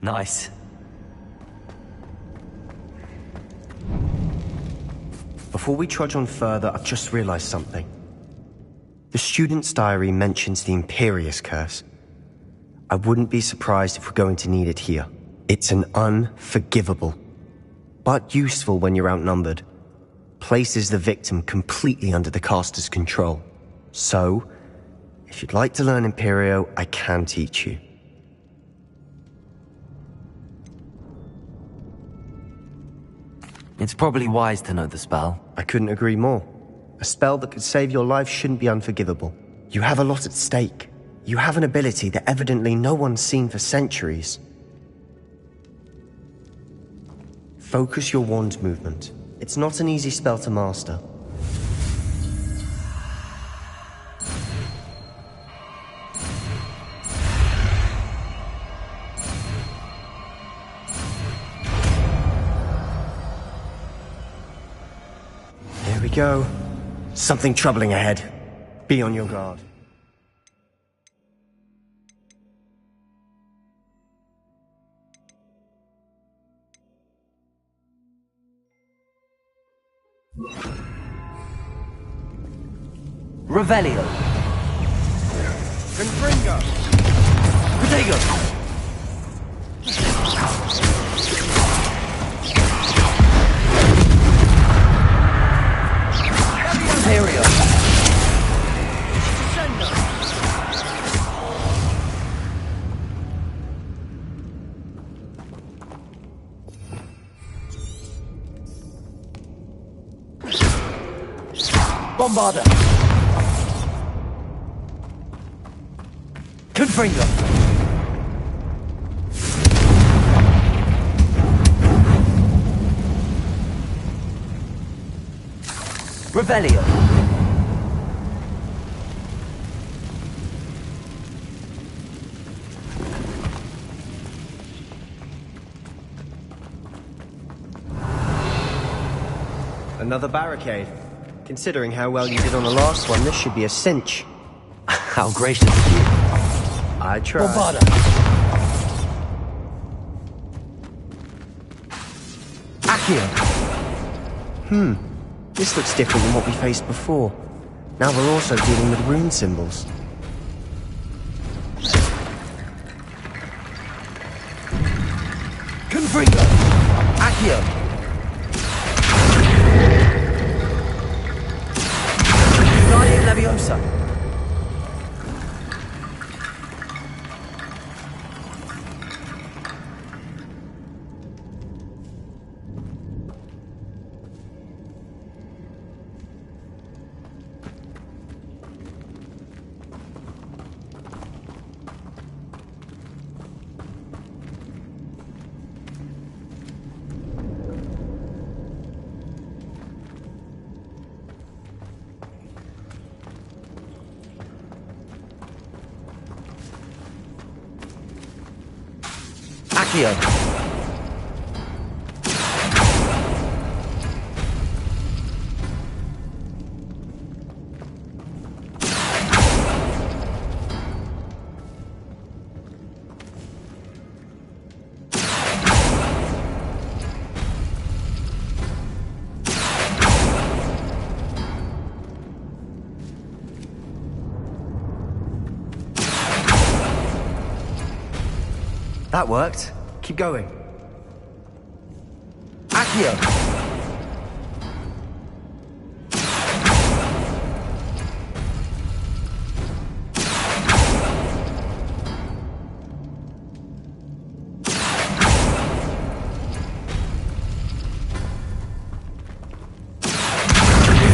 Nice. Before we trudge on further, I've just realized something. The student's diary mentions the Imperius Curse. I wouldn't be surprised if we're going to need it here. It's an unforgivable, but useful when you're outnumbered. Places the victim completely under the caster's control. So, if you'd like to learn Imperio, I can teach you. It's probably wise to know the spell. I couldn't agree more. A spell that could save your life shouldn't be unforgivable. You have a lot at stake. You have an ability that evidently no one's seen for centuries. Focus your wand movement. It's not an easy spell to master. Here we go. Something troubling ahead. Be on your guard. Revelio. Confringo. Protego. Imperio. Bombarda. Confringo. Revelio. Another barricade. Considering how well you did on the last one, this should be a cinch. How gracious of you. I tried. Bombarda. Accio. This looks different than what we faced before. Now we're also dealing with rune symbols. Confringo. Accio. Guardian Leviosa. Accio. That worked. Keep going. Accio.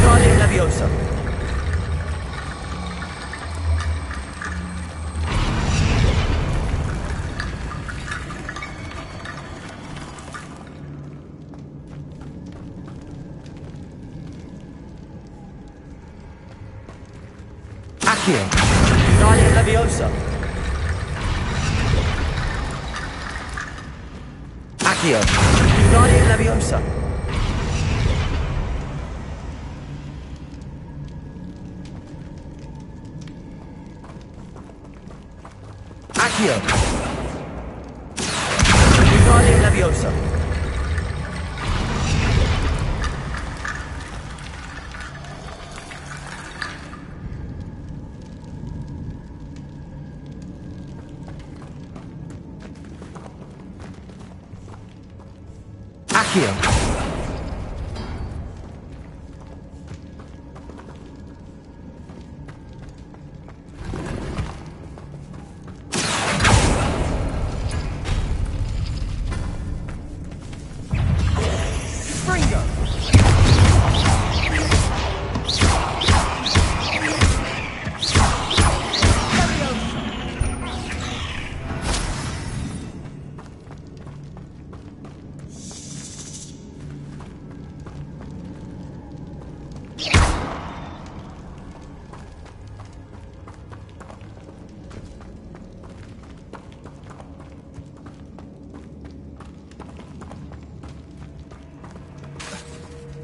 Guardian Leviosa. Accio. Guardian Leviosa. Accio. Guardian Leviosa. Accio. Guardian Leviosa. Accio.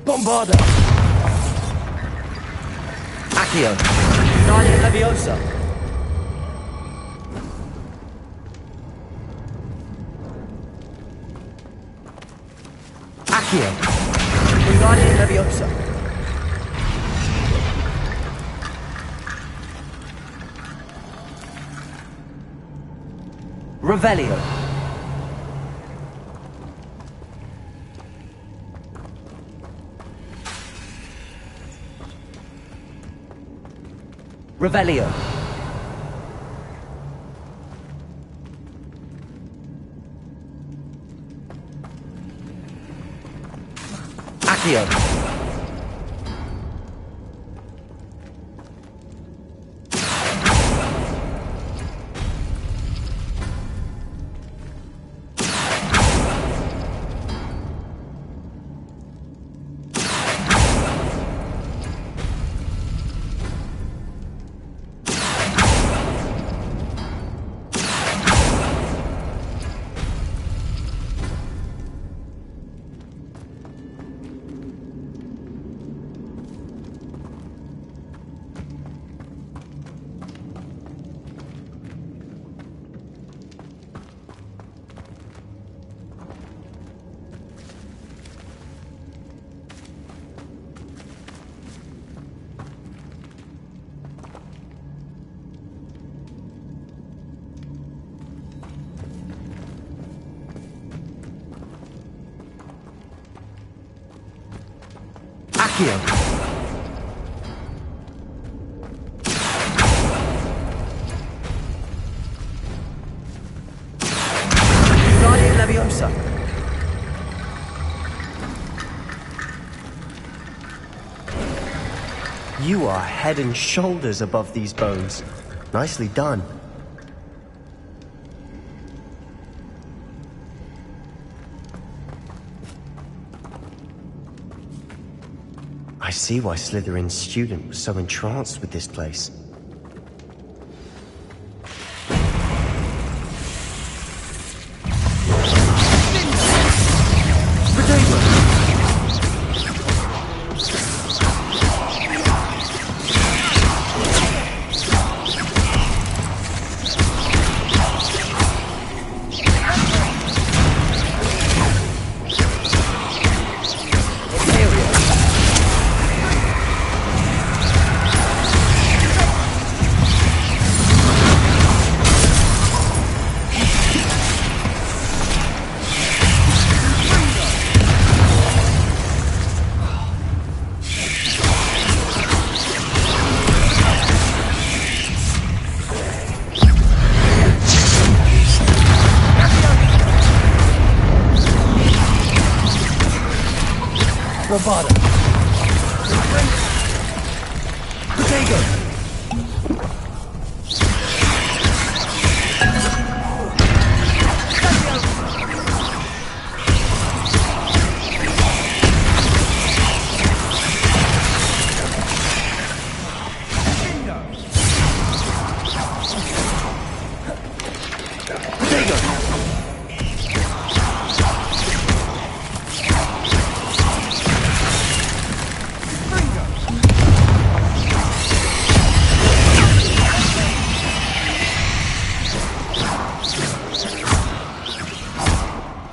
Bombarda. Accio. Guardian Leviosa. Accio. Guardian Leviosa. Revelio. Revelio. Accio. Accio. Guardian Leviosa. You are head and shoulders above these bones. Nicely done. I see why Slytherin's student was so entranced with this place. Bombarda. Protego.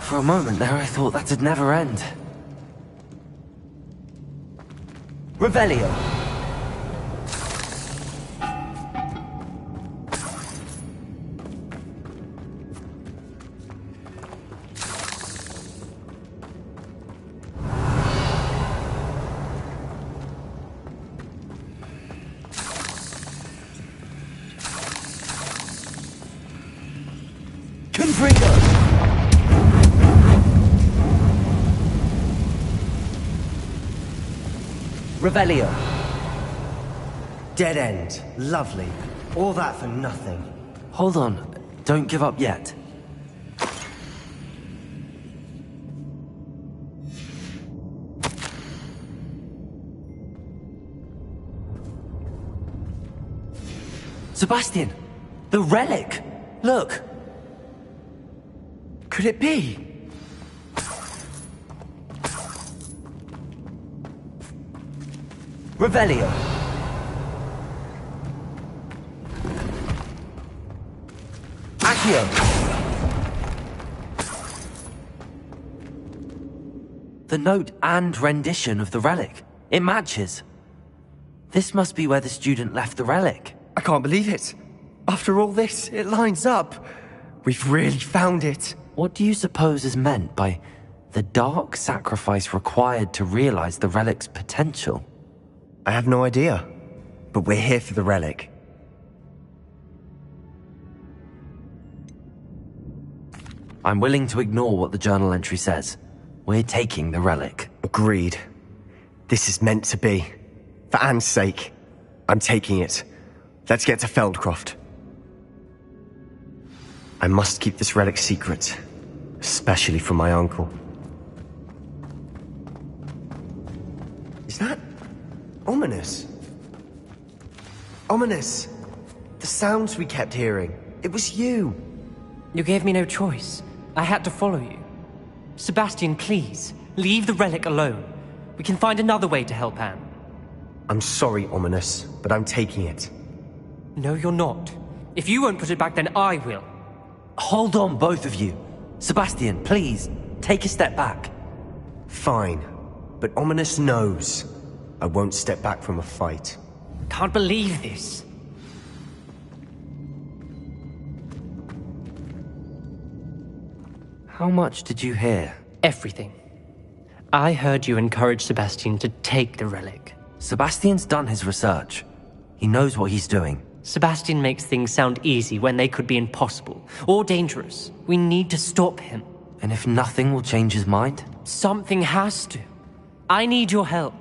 For a moment there, I thought that'd never end. Revelio. Confringo. Revelio. Dead end. Lovely. All that for nothing. Hold on. Don't give up yet. Sebastian! The relic! Look! Could it be? Revelio. Accio. The note and rendition of the relic. It matches. This must be where the student left the relic. I can't believe it. After all this, it lines up. We've really found it. What do you suppose is meant by the dark sacrifice required to realize the relic's potential? I have no idea. But we're here for the relic. I'm willing to ignore what the journal entry says. We're taking the relic. Agreed. This is meant to be. For Anne's sake. I'm taking it. Let's get to Feldcroft. I must keep this relic secret. Especially from my uncle. Is that... ominous? Ominous! The sounds we kept hearing. It was you. You gave me no choice. I had to follow you. Sebastian, please, leave the relic alone. We can find another way to help Anne. I'm sorry, Ominous, but I'm taking it. No, you're not. If you won't put it back, then I will. Hold on, both of you. Sebastian, please, take a step back. Fine, but Ominous knows I won't step back from a fight. Can't believe this. How much did you hear? Everything. I heard you encourage Sebastian to take the relic. Sebastian's done his research. He knows what he's doing. Sebastian makes things sound easy when they could be impossible or dangerous. We need to stop him. And if nothing will change his mind? Something has to. I need your help.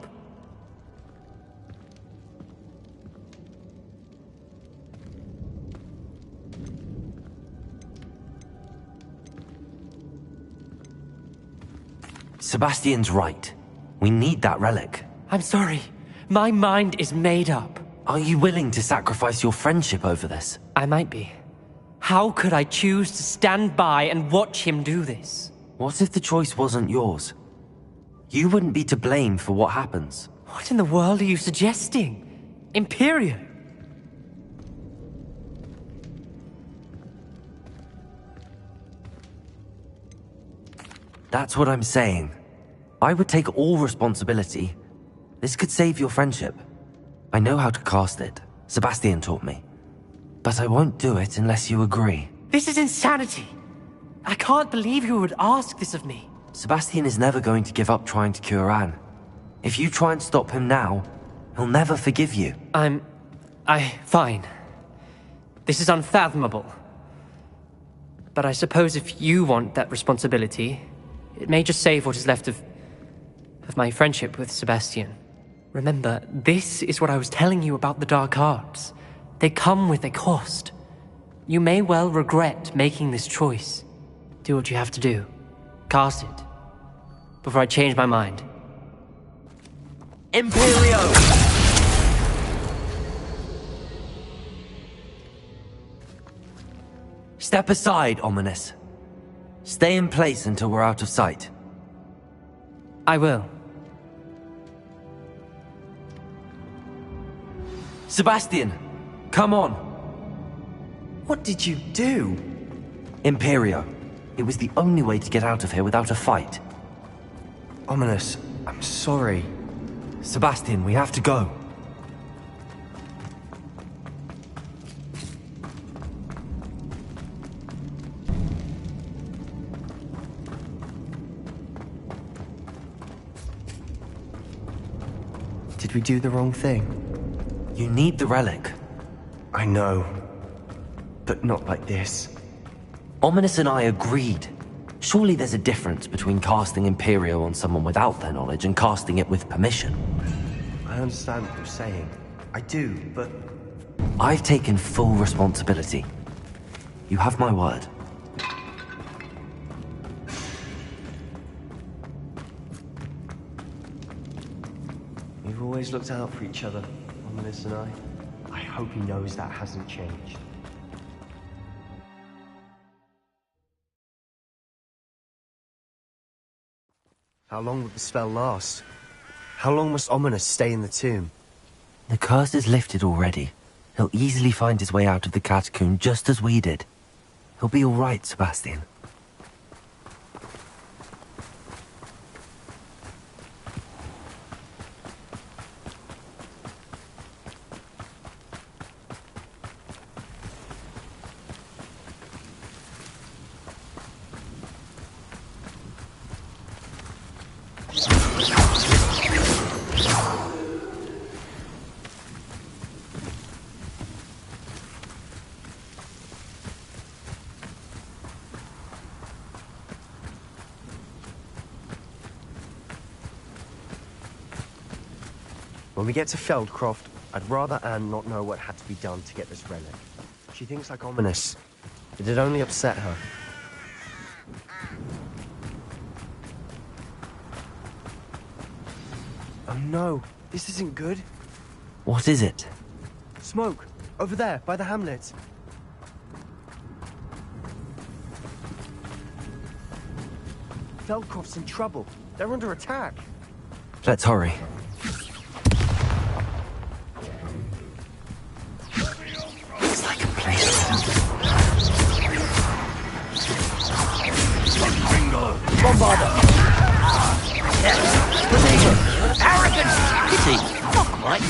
Sebastian's right. We need that relic. I'm sorry. My mind is made up. Are you willing to sacrifice your friendship over this? I might be. How could I choose to stand by and watch him do this? What if the choice wasn't yours? You wouldn't be to blame for what happens. What in the world are you suggesting? Imperio? That's what I'm saying. I would take all responsibility. This could save your friendship. I know how to cast it. Sebastian taught me. But I won't do it unless you agree. This is insanity. I can't believe you would ask this of me. Sebastian is never going to give up trying to cure Anne. If you try and stop him now, he'll never forgive you. Fine. This is unfathomable. But I suppose if you want that responsibility, it may just save what is left of my friendship with Sebastian. Remember, this is what I was telling you about the dark arts. They come with a cost. You may well regret making this choice. Do what you have to do. Cast it. Before I change my mind. Imperio! Step aside, Ominous. Stay in place until we're out of sight. I will. Sebastian, come on. What did you do? Imperio. It was the only way to get out of here without a fight. Ominous, I'm sorry. Sebastian, we have to go. Did we do the wrong thing? You need the relic. I know. But not like this. Ominous and I agreed. Surely there's a difference between casting Imperio on someone without their knowledge and casting it with permission. I understand what you're saying. I do, but... I've taken full responsibility. You have my word. We've always looked out for each other, Ominous and I. I hope he knows that hasn't changed. How long will the spell last? How long must Ominous stay in the tomb? The curse is lifted already. He'll easily find his way out of the catacomb just as we did. He'll be all right, Sebastian. When we get to Feldcroft, I'd rather Anne not know what had to be done to get this relic. She thinks like Ominous. It'd only upset her. Oh no, this isn't good. What is it? Smoke! Over there, by the hamlet. Feldcroft's in trouble. They're under attack. Let's hurry. It's like a place. Bombarder! Potato! Arrogant! Pity! Not quite.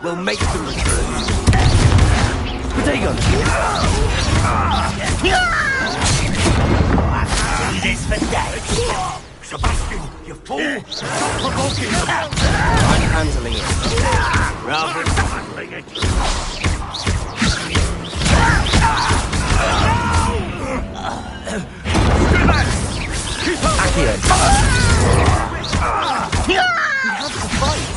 We'll make them return. Potato! Do this for days. Sebastian, you fool! Stop provoking them! I'm handling it. Rather than handling it. Accio. We have to fight.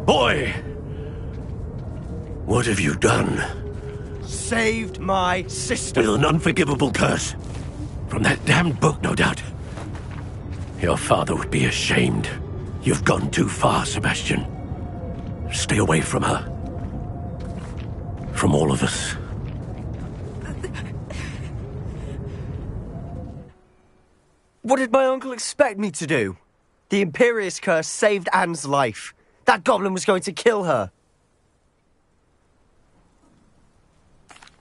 Boy! What have you done? Saved my sister. With an unforgivable curse. From that damned book, no doubt. Your father would be ashamed. You've gone too far, Sebastian. Stay away from her. From all of us. What did my uncle expect me to do? The Imperious Curse saved Anne's life. That goblin was going to kill her.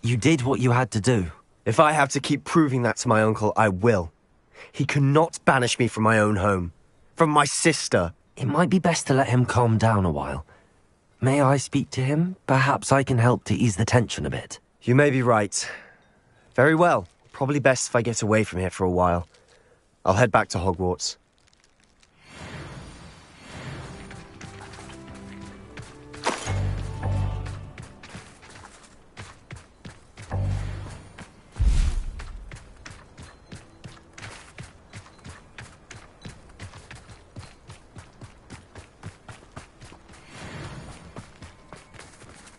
You did what you had to do. If I have to keep proving that to my uncle, I will. He cannot banish me from my own home. From my sister. It might be best to let him calm down a while. May I speak to him? Perhaps I can help to ease the tension a bit. You may be right. Very well. Probably best if I get away from here for a while. I'll head back to Hogwarts.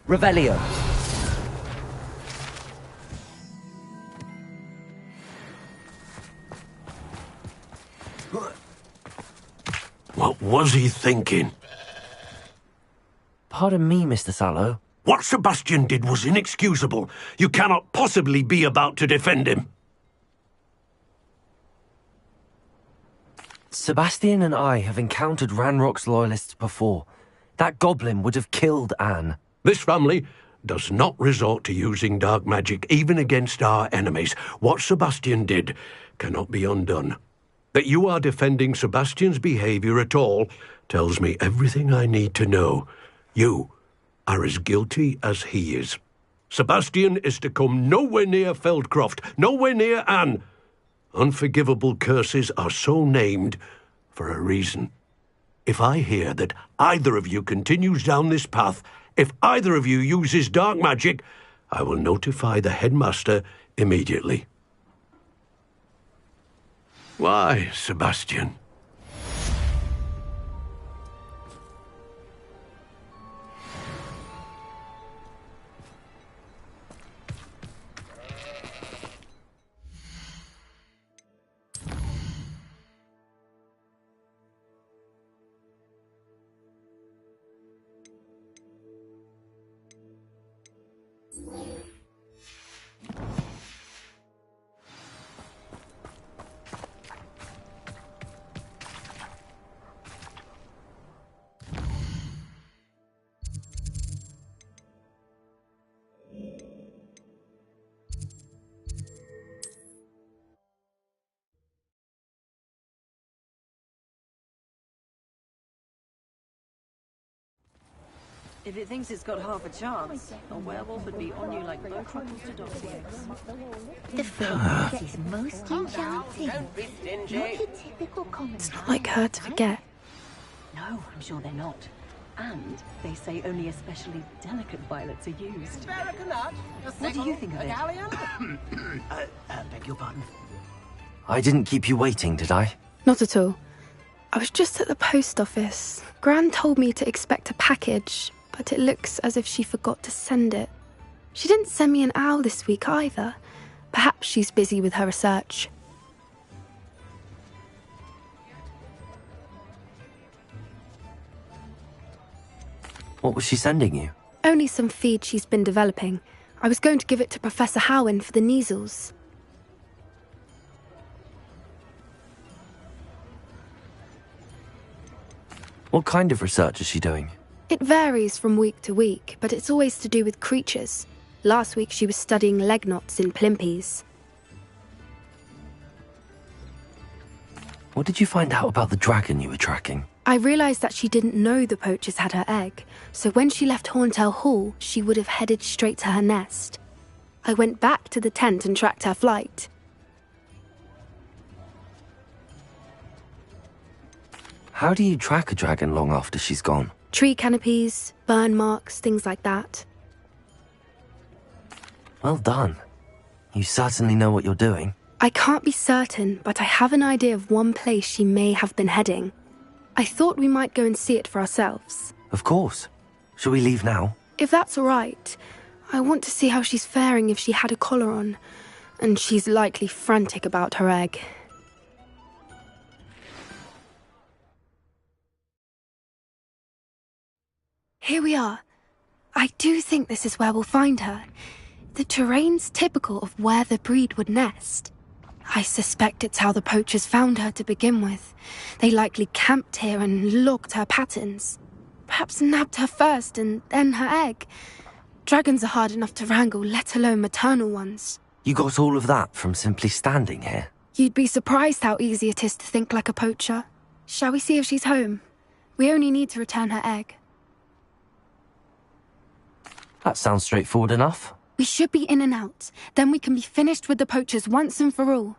Revelio. What was he thinking? Pardon me, Mr. Sallow. What Sebastian did was inexcusable. You cannot possibly be about to defend him. Sebastian and I have encountered Ranrock's loyalists before. That goblin would have killed Anne. This family does not resort to using dark magic even against our enemies. What Sebastian did cannot be undone. That you are defending Sebastian's behavior at all tells me everything I need to know. You are as guilty as he is. Sebastian is to come nowhere near Feldcroft, nowhere near Anne. Unforgivable curses are so named for a reason. If I hear that either of you continues down this path, if either of you uses dark magic, I will notify the headmaster immediately. Why, Sebastian? If it thinks it's got half a chance, a werewolf would be on you like both truffles to donkey eggs. The phrase is most enchanting. Not your typical common. It's not like her to forget. No, I'm sure they're not. And they say only especially delicate violets are used. What do you think of it? Beg your pardon? I didn't keep you waiting, did I? Not at all. I was just at the post office. Gran told me to expect a package, but it looks as if she forgot to send it. She didn't send me an owl this week either. Perhaps she's busy with her research. What was she sending you? Only some feed she's been developing. I was going to give it to Professor Howen for the measles. What kind of research is she doing? It varies from week to week, but it's always to do with creatures. Last week she was studying leg knots in plimpies. What did you find out about the dragon you were tracking? I realised that she didn't know the poachers had her egg, so when she left Horntail Hall, she would have headed straight to her nest. I went back to the tent and tracked her flight. How do you track a dragon long after she's gone? Tree canopies, burn marks, things like that. Well done. You certainly know what you're doing. I can't be certain, but I have an idea of one place she may have been heading. I thought we might go and see it for ourselves. Of course. Shall we leave now? If that's all right. I want to see how she's faring if she had a collar on. And she's likely frantic about her egg. Here we are. I do think this is where we'll find her. The terrain's typical of where the breed would nest. I suspect it's how the poachers found her to begin with. They likely camped here and logged her patterns. Perhaps nabbed her first and then her egg. Dragons are hard enough to wrangle, let alone maternal ones. You got all of that from simply standing here? You'd be surprised how easy it is to think like a poacher. Shall we see if she's home? We only need to return her egg. That sounds straightforward enough. We should be in and out. Then we can be finished with the poachers once and for all.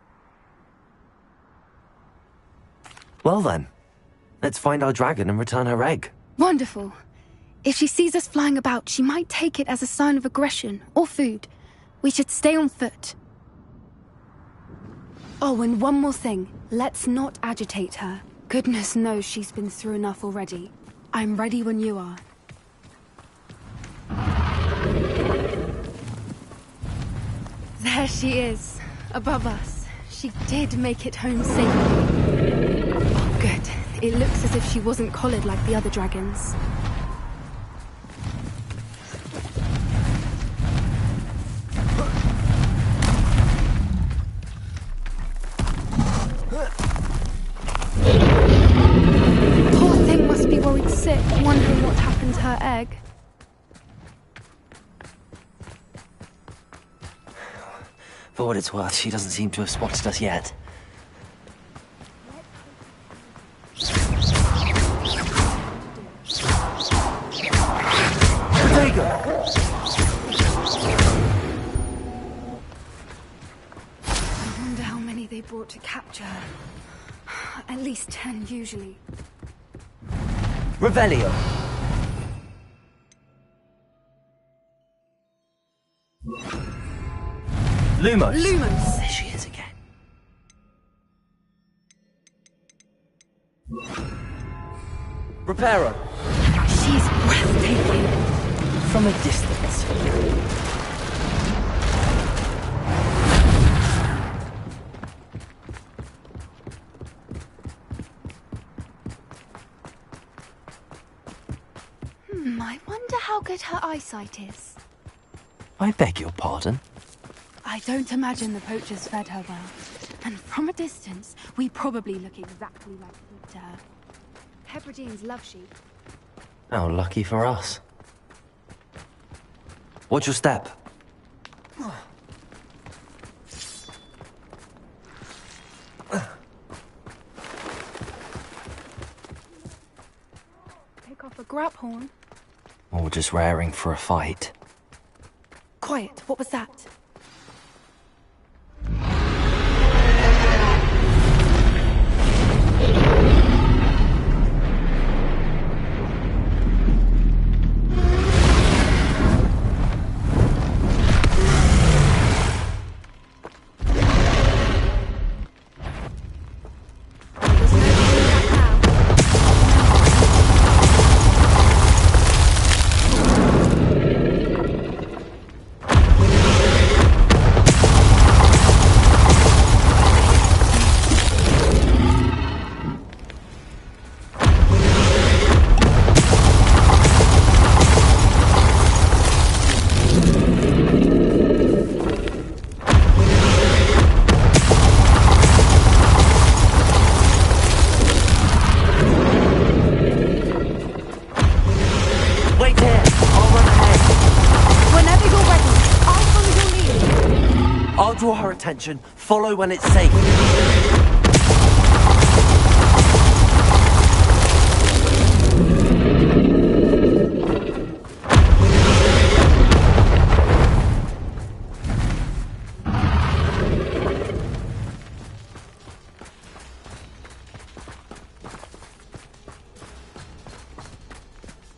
Well then, let's find our dragon and return her egg. Wonderful. If she sees us flying about, she might take it as a sign of aggression or food. We should stay on foot. Oh, and one more thing. Let's not agitate her. Goodness knows she's been through enough already. I'm ready when you are. There she is, above us. She did make it home safely. Oh, good. It looks as if she wasn't collared like the other dragons. Poor thing must be worried sick, wondering what happened to her egg. For what it's worth, she doesn't seem to have spotted us yet. There you go. I wonder how many they brought to capture her. At least 10 usually. Revelio. Lumos. Lumos! There she is again. Reparo. She's breathtaking. From a distance. I wonder how good her eyesight is. I beg your pardon? I don't imagine the poachers fed her well. And from a distance, we probably look exactly like sheep to her. Hebrideans love sheep. How lucky for us. Watch your step. Pick off a grab horn. Or just raring for a fight. Quiet, what was that? Draw her attention. Follow when it's safe.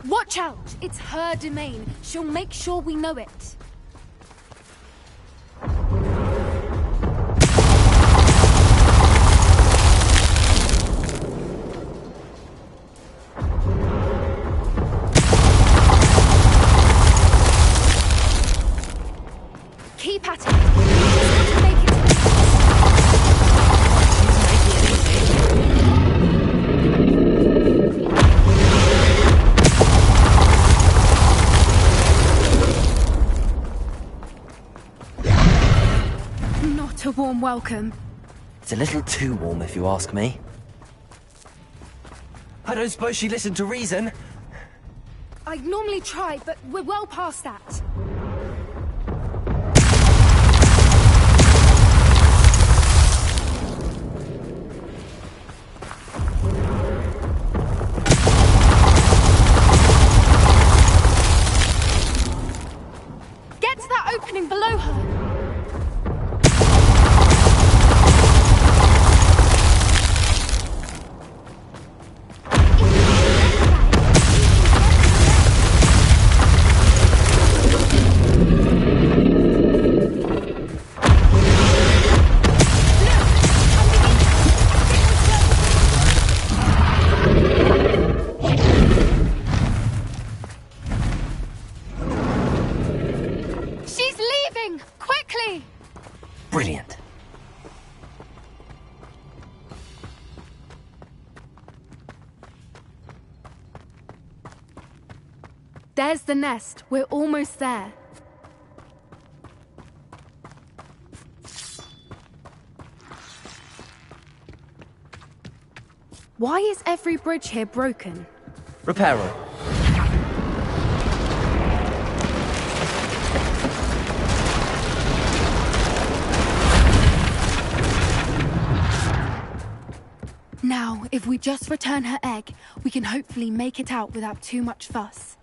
Watch out! It's her domain. She'll make sure we know it. Keep at it. We just want to make it to the Not a warm welcome. It's a little too warm, if you ask me. I don't suppose she listened to reason. I'd normally try, but we're well past that. Get to that opening below her. Brilliant. There's the nest. We're almost there. Why is every bridge here broken? Repair her. Now, if we just return her egg, we can hopefully make it out without too much fuss.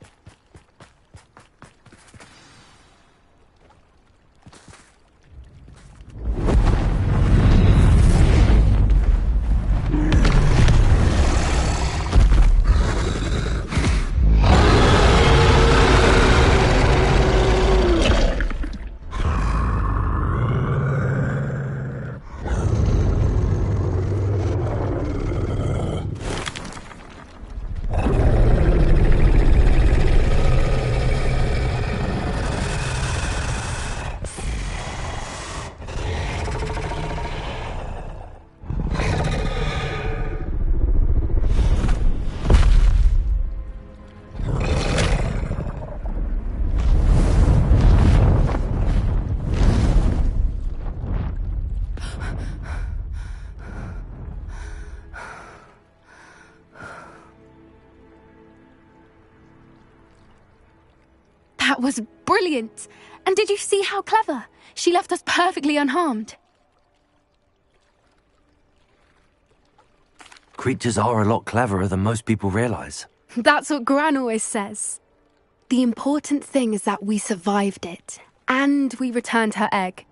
That was brilliant! And did you see how clever? She left us perfectly unharmed. Creatures are a lot cleverer than most people realize. That's what Gran always says. The important thing is that we survived it, and we returned her egg.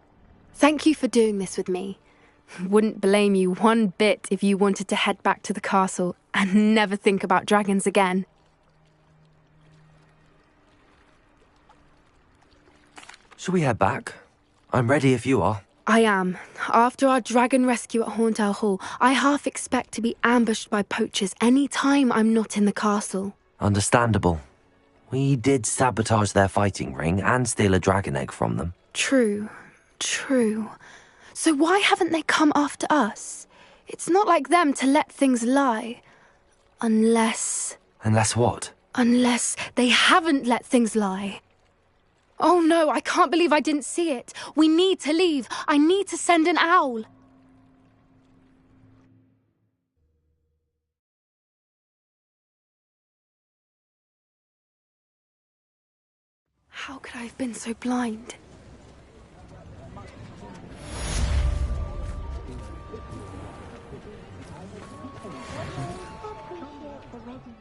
Thank you for doing this with me. Wouldn't blame you one bit if you wanted to head back to the castle and never think about dragons again. Shall we head back? I'm ready if you are. I am. After our dragon rescue at Hauntel Hall, I half expect to be ambushed by poachers any time I'm not in the castle. Understandable. We did sabotage their fighting ring and steal a dragon egg from them. True. So why haven't they come after us? It's not like them to let things lie. Unless what? Unless they haven't let things lie. Oh no, I can't believe I didn't see it. We need to leave. I need to send an owl. How could I have been so blind? The ready.